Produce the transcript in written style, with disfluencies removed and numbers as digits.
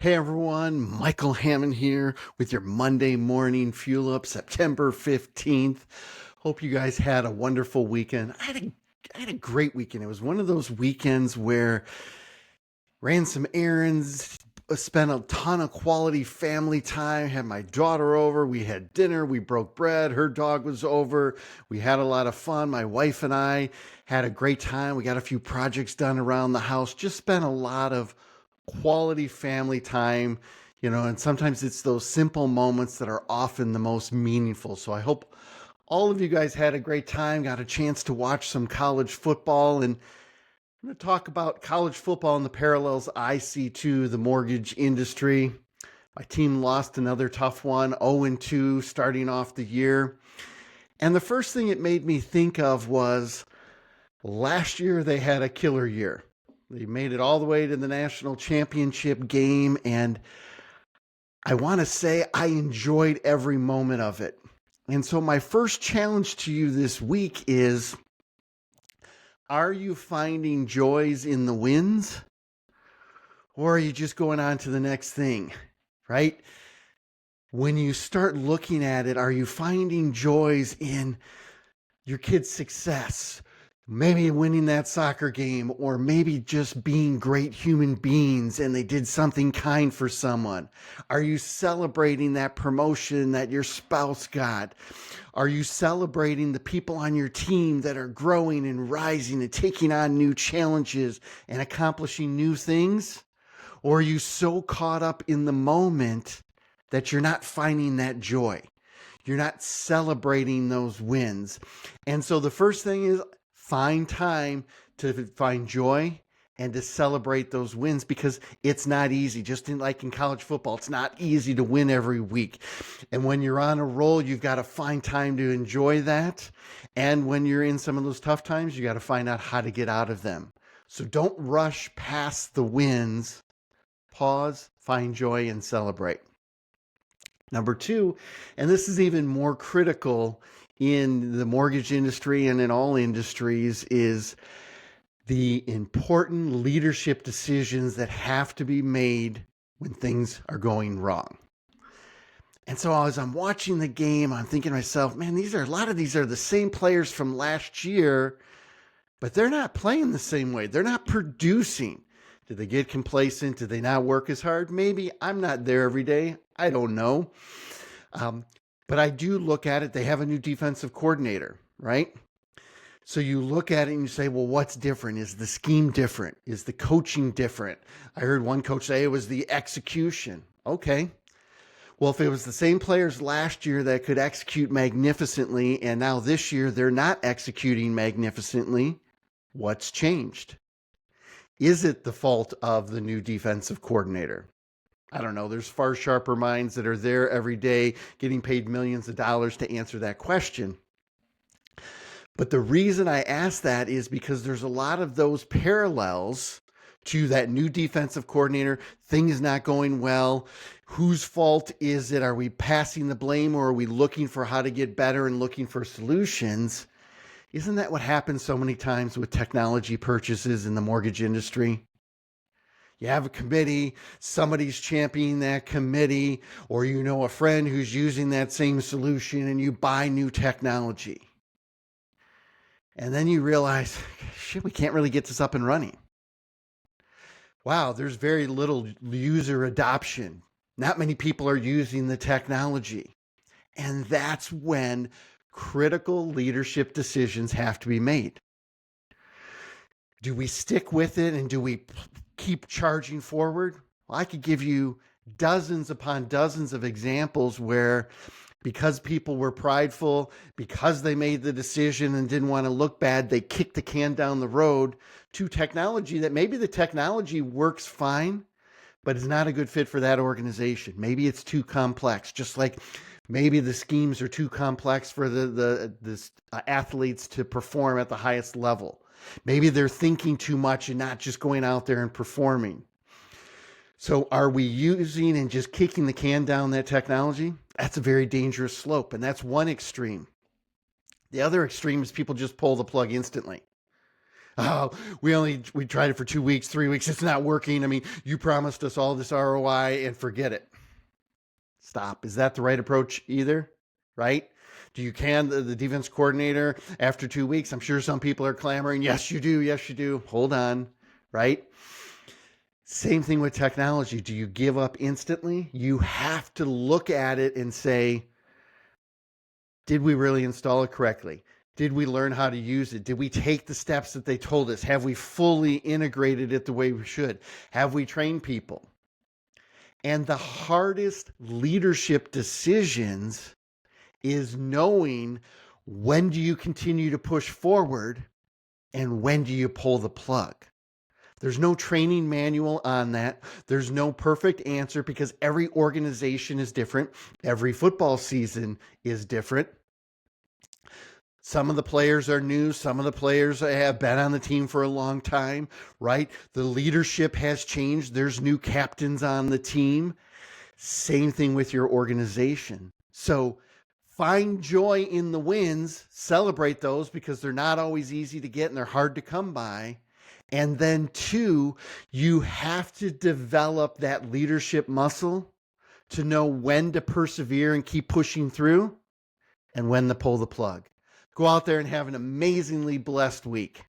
Hey everyone, Michael Hammond here with your Monday morning fuel up, September 15th. Hope you guys had a wonderful weekend. I had a great weekend. It was one of those weekends where ran some errands, spent a ton of quality family time, had my daughter over, we had dinner, we broke bread, her dog was over, we had a lot of fun. My wife and I had a great time. We got a few projects done around the house, just spent a lot of quality family time, and sometimes it's those simple moments that are often the most meaningful. So I hope all of you guys had a great time, got a chance to watch some college football, and I'm going to talk about college football and the parallels I see to the mortgage industry. My team lost another tough one, 0-2 starting off the year. And the first thing it made me think of was last year they had a killer year. They made it all the way to the national championship game, and I want to say I enjoyed every moment of it. And so my first challenge to you this week is, are you finding joys in the wins? Or are you just going on to the next thing, right? When you start looking at it, are you finding joys in your kid's success? Maybe winning that soccer game, or maybe just being great human beings and they did something kind for someone. Are you celebrating that promotion that your spouse got? Are you celebrating the people on your team that are growing and rising and taking on new challenges and accomplishing new things? Or are you so caught up in the moment that you're not finding that joy? You're not celebrating those wins. And so the first thing is, find time to find joy and to celebrate those wins, because it's not easy. Just like in college football, it's not easy to win every week. And when you're on a roll, you've got to find time to enjoy that. And when you're in some of those tough times, you got to find out how to get out of them. So don't rush past the wins. Pause, find joy, and celebrate. Number two, and this is even more critical in the mortgage industry and in all industries, is the important leadership decisions that have to be made when things are going wrong. And so as I'm watching the game, I'm thinking to myself, man, a lot of these are the same players from last year, but they're not playing the same way. They're not producing. Did they get complacent? Did they not work as hard? Maybe. I'm not there every day. I don't know. But I do look at it. They have a new defensive coordinator, right? So you look at it and you say, well, what's different? Is the scheme different? Is the coaching different? I heard one coach say it was the execution. Okay. Well, if it was the same players last year that could execute magnificently, and now this year they're not executing magnificently, what's changed? Is it the fault of the new defensive coordinator? I don't know. There's far sharper minds that are there every day getting paid millions of dollars to answer that question. But the reason I ask that is because there's a lot of those parallels to that new defensive coordinator. Things not going well. Whose fault is it? Are we passing the blame, or are we looking for how to get better and looking for solutions? Isn't that what happens so many times with technology purchases in the mortgage industry? You have a committee, somebody's championing that committee, or you know a friend who's using that same solution, and you buy new technology. And then you realize, shit, we can't really get this up and running. Wow, there's very little user adoption. Not many people are using the technology. And that's when critical leadership decisions have to be made. Do we stick with it, and do we keep charging forward? Well, I could give you dozens upon dozens of examples where, because people were prideful, because they made the decision and didn't want to look bad, they kicked the can down the road to technology that maybe the technology works fine, but is not a good fit for that organization. Maybe it's too complex, just like maybe the schemes are too complex for the athletes to perform at the highest level. Maybe they're thinking too much and not just going out there and performing. So are we using and just kicking the can down that technology? That's a very dangerous slope, and that's one extreme. The other extreme is people just pull the plug instantly. Oh, we tried it for 2 weeks, 3 weeks. It's not working. I mean, you promised us all this ROI and forget it. Stop. Is that the right approach either? Right? Do you can the defense coordinator after 2 weeks? I'm sure some people are clamoring. Yes, you do. Yes, you do. Hold on. Right? Same thing with technology. Do you give up instantly? You have to look at it and say, did we really install it correctly? Did we learn how to use it? Did we take the steps that they told us? Have we fully integrated it the way we should? Have we trained people? And the hardest leadership decisions is knowing when do you continue to push forward and when do you pull the plug. There's no training manual on that. There's no perfect answer because every organization is different. Every football season is different. Some of the players are new. Some of the players have been on the team for a long time, right? The leadership has changed. There's new captains on the team. Same thing with your organization. So find joy in the wins, celebrate those because they're not always easy to get and they're hard to come by. And then two, you have to develop that leadership muscle to know when to persevere and keep pushing through and when to pull the plug. Go out there and have an amazingly blessed week.